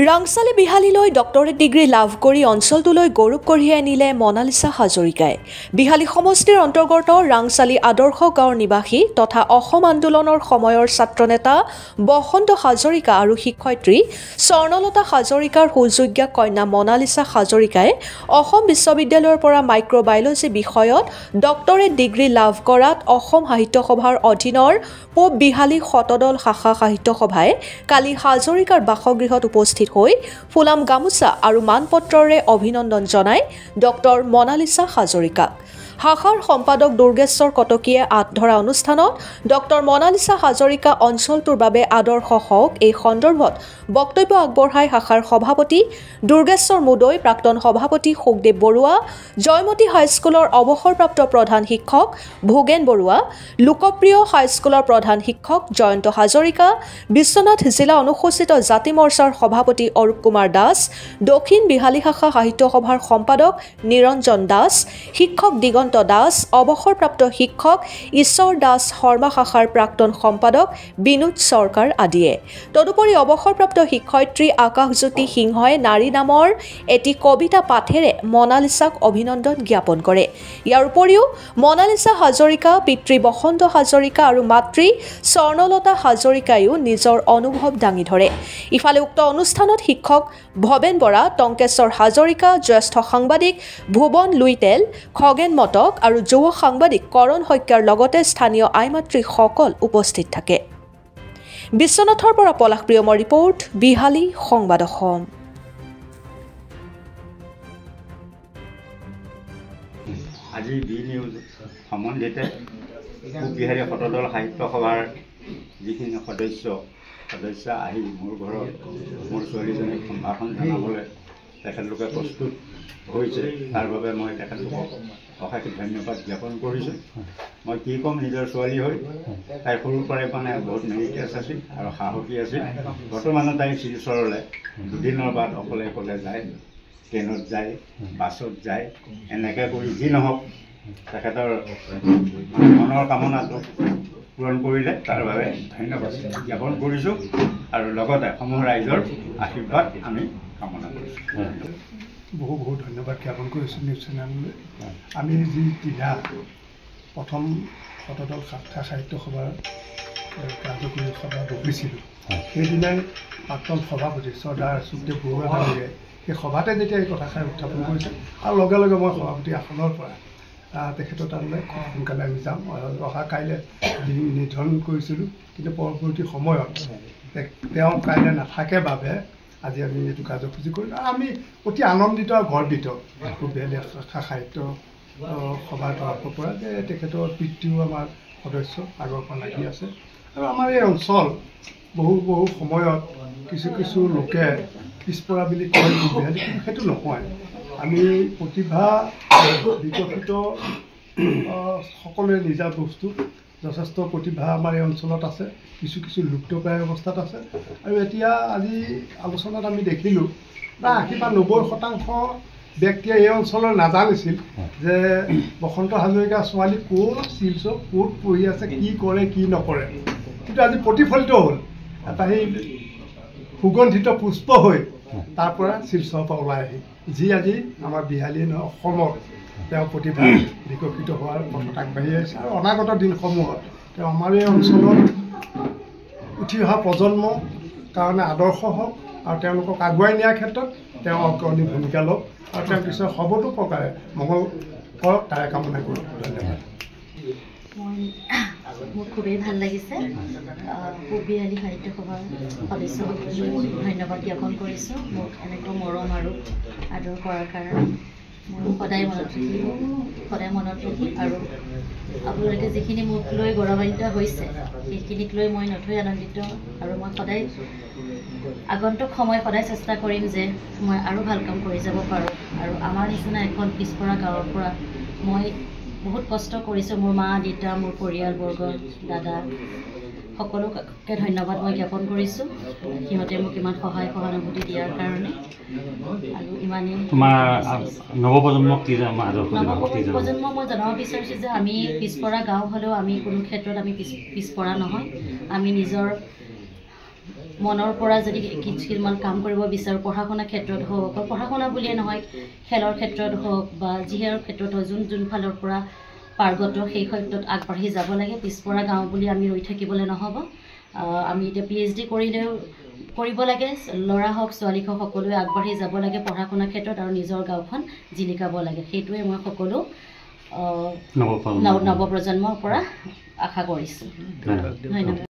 Rangsali বিহালীলৈ doctorate degree লাভ কৰি অঞ্চলটোলৈ গৌৰৱ কঢ়িয়াই আনিলে মনালিছা হাজৰিকাই। বিহালী সমষ্টিৰ অন্তৰ্গত ৰাংচালি আদৰ্শ গাঁৱৰ নিবাসী তথা অসম আন্দোলনৰ সময়ৰ ছাত্ৰনেতা বসন্ত হাজৰিকা আৰু শিক্ষয়িত্ৰী স্বৰ্ণলতা হাজৰিকাৰ সুযোগ্য কন্যা মনালিছা হাজৰিকাই অসম বিশ্ববিদ্যালয়ৰ পৰা মাইক্ৰ'বায়'লজি বিষয়ত ডক্টৰেট ডিগ্ৰী লাভ কৰাত অসম সাহিত্য সভাৰ অধীনৰ পূব বিহালী শতদল শাখা সাহিত্য সভাই কালি হাজৰিকাৰ বাসগৃহত উপস্থিত হৈ ফুলাম গামোচা আৰু মানপত্ৰৰে অভিনন্দন জনাই ডক্টৰ মনালিছা হাজৰিকাক। শাখাৰ সম্পাদক দুৰ্গেশ্বৰ কটকীয়ে আঁতধৰা অনুষ্ঠানত ডক্টৰ মনালিছা হাজৰিকা অঞ্চলটোৰ বাবে আদৰ্শ হওক এই সন্দৰ্ভত বক্তব্য আগবঢ়াই শাখাৰ সভাপতি দুৰ্গেশ্বৰ মুদৈ, প্ৰাক্তন সভাপতি সুখদেৱ বৰুৱা, জয়মতী হাইস্কুলৰ অৱসৰপ্ৰাপ্ত প্ৰধান শিক্ষক ভোগেন বৰুৱা, লোকপ্ৰিয় হাইস্কুলৰ প্ৰধান শিক্ষক জয়ন্ত হাজৰিকা, বিশ্বনাথ জিলা অনুসূচিত জাতি মৰ্চাৰ সভাপতি অৰূপ কুমাৰ দাস, দক্ষিণ বিহালী শাখা সাহিত্য সভাৰ সম্পাদক নিৰঞ্জন দাস, শিক্ষক দিগন্ত দাস, অৱসৰপ্ৰাপ্ত শিক্ষক ঈশ্বৰ দাস শৰ্মা শাখাৰ প্ৰাক্তন সম্পাদক বিনোদ চৰকাৰ আদিয়ে। তদুপৰি অৱসৰপ্ৰাপ্ত শিক্ষয়িত্ৰী আকাশজ্যোতি সিংহই নাৰী নামৰ এটি কবিতা পাঠেৰে মনালিছাক অভিনন্দন জ্ঞাপন কৰে। ইয়াৰ উপৰিও মনালিছা হাজৰিকা, পিতৃ বসন্ত হাজৰিকা আৰু মাতৃ স্বৰ্ণলতা হাজৰিকায়ো নিজৰ অনুভৱ দাঙি ধৰে। ইফালে উক্ত অনুষ্ঠানত শিক্ষক ভৱেন বৰা, টংকেশ্বৰ হাজৰিকা, জ্যেষ্ঠ সাংবাদিক ভুৱন লুইটেল, খগেন মটক আৰু যুৱ সাংবাদিক কৰণ শইকীয়াৰ লগতে স্থানীয় আইমাতৃসকল উপস্থিত থাকে। বিশ্বনাথৰ পৰা পলাশ প্ৰিয়মৰ ৰিপৰ্ট, বিহালী সংবাদ অসম। আজি বি নিউজ সম্বন্ধিত পূব বিহালী শতদল সাহিত্য সভাৰ যিখিনি সদস্য আহি মোৰ ঘৰত মোৰ ছোৱালীজনীক সম্ভাষণ জনাবলৈ তেখেতলোকে প্ৰস্তুত হৈছে, তাৰ বাবে মই তেখেতলোকক অশেষ ধন্যবাদ জ্ঞাপন কৰিছোঁ। মই কি ক'ম, নিজৰ ছোৱালী হৈ তাই সৰুৰ পৰাই বহুত মেৰিটাছ আছিল আৰু সাহসী আছিল। বৰ্তমানে তাই শিলচৰলৈ দুদিনৰ বাদ অকলে যায়, ট্ৰেইনত যায়, বাছত যায়, এনেকৈ কৰি যি নহওক তেখেতৰ মনৰ কামনাটো পূৰণ কৰিলে তাৰ বাবে ধন্যবাদ জ্ঞাপন কৰিছোঁ আৰু লগতে সমূহ ৰাইজৰ আশীৰ্বাদ আমি কামনা কৰিছোঁ। বহু ধন্যবাদ জ্ঞাপন কৰিছোঁ নিউজ চেনেললৈ। আমি যি দিনা প্ৰথম শতদল শাখা সাহিত্য সভাৰ কাৰ্যকৰী সভা বহিছিলোঁ, সেইদিনাই প্ৰাক্তন সভাপতি চৰ্দাৰ সুখদেৱ বৰুৱা ডাঙৰীয়াই সেই সভাতে যেতিয়া এই কথাষাৰ উত্থাপন কৰিছে আৰু লগে লগে মই সভাপতি আসনৰ পৰা তেখেতৰ তালৈ খুব সোনকালে আমি যাম। অহা কাইলৈ দিন নিৰ্ধাৰণ কৰিছিলোঁ, কিন্তু পৰৱৰ্তী সময়ত তেওঁ কাইলৈ নাথাকে বাবে আজি আমি এইটো কাৰ্যসূচী কৰিলোঁ। আৰু আমি অতি আনন্দিত আৰু গৰ্বিত পূব বিহালী শাখা সাহিত্য সভাৰ তৰফৰ পৰা যে তেখেতৰ পিতৃও আমাৰ সদস্য আগৰ পৰা লাগি আছে। আৰু আমাৰ এই অঞ্চল বহু সময়ত কিছু লোকে পিছপৰা বুলি কয় পূব বিহালী, কিন্তু সেইটো নহয়। আমি প্ৰতিভা বিকশিত সকলোৱে নিজা বস্তু, যথেষ্ট প্ৰতিভা আমাৰ এই অঞ্চলত আছে, কিছু লুপ্তপ্ৰায় অৱস্থাত আছে। আৰু এতিয়া আজি আলোচনাত আমি দেখিলোঁ প্ৰায় 80 বা 90% ব্যক্তিয়ে এই অঞ্চলৰ নাজানিছিল যে বসন্ত হাজৰিকাৰ ছোৱালী ক'ত শিলচৰ ক'ত পঢ়ি আছে, কি কৰে কি নকৰে, কিন্তু আজি প্ৰতিফলিত হ'ল এটা সেই সুগন্ধিত পুষ্প হৈ তাৰ পৰা শিলচৰৰ পৰা ওলাই আহি যি আজি আমাৰ বিহালী অসমৰ তেওঁ প্ৰতিভা বিকশিত হোৱাৰ পথত আগবাঢ়ি আহিছে। আৰু অনাগত দিনসমূহত তেওঁ আমাৰ এই অঞ্চলত উঠি অহা প্ৰজন্মৰ কাৰণে আদৰ্শ হওক আৰু তেওঁলোকক আগুৱাই নিয়াৰ ক্ষেত্ৰত তেওঁ অগ্ৰণী ভূমিকা লওক আৰু তেওঁ পিছৰ সবতো প্ৰকাৰে মংগল কৰক তাৰে কামনা কৰোঁ। ধন্যবাদ। মোৰ খুবেই ভাল লাগিছে। পূব বিহালী সাহিত্য সভাৰ সদস্যসকললৈ ধন্যবাদ জ্ঞাপন কৰিছোঁ মোক এনেকৈ মৰম আৰু আদৰ কৰাৰ কাৰণে। মোৰ সদায় মনত ৰাখিম আৰু আপোনালোকে যিখিনি মোক লৈ গৌৰৱান্বিত হৈছে সেইখিনিক লৈ মই নথৈ আনন্দিত। আৰু মই সদায় আগন্তুক সময় সদায় চেষ্টা কৰিম যে মই আৰু ভাল কাম কৰি যাব পাৰোঁ। আৰু আমাৰ নিচিনা এখন পিছপৰা গাঁৱৰ পৰা মই বহুত কষ্ট কৰিছোঁ। মোৰ মা, দেউতা, মোৰ পৰিয়ালবৰ্গ, দাদা সকলোকে ধন্যবাদ মই জ্ঞাপন কৰিছোঁ। সিহঁতে মোক ইমান সহায় সহানুভূতি দিয়াৰ কাৰণে। আৰু ইমানেই নৱপ্ৰজন্মক মই জনাব বিচাৰিছোঁ যে আমি পিছপৰা গাঁও হ'লেও আমি কোনো ক্ষেত্ৰত আমি পিছপৰা নহয়। আমি নিজৰ মনৰ পৰা যদি কিছুমান কাম কৰিব বিচাৰোঁ, পঢ়া শুনাৰ ক্ষেত্ৰত হওক, অকল পঢ়া শুনা বুলিয়ে নহয়, খেলৰ ক্ষেত্ৰত হওক বা যিহেৰ ক্ষেত্ৰত হওক, যোন ফালৰ পৰা পাৰ্গত সেই ক্ষেত্ৰত আগবাঢ়ি যাব লাগে। পিছপৰা গাঁও বুলি আমি ৰৈ থাকিবলৈ নহ'ব। আমি এতিয়া PhD কৰিলেও কৰিব লাগে, ল'ৰা হওক ছোৱালী হওক সকলোৱে আগবাঢ়ি যাব লাগে পঢ়া শুনাৰ ক্ষেত্ৰত আৰু নিজৰ গাঁওখন জিলিকাব লাগে। সেইটোৱে মই সকলো নৱপ্ৰজন্মৰ পৰা আশা কৰিছোঁ। ধন্যবাদ।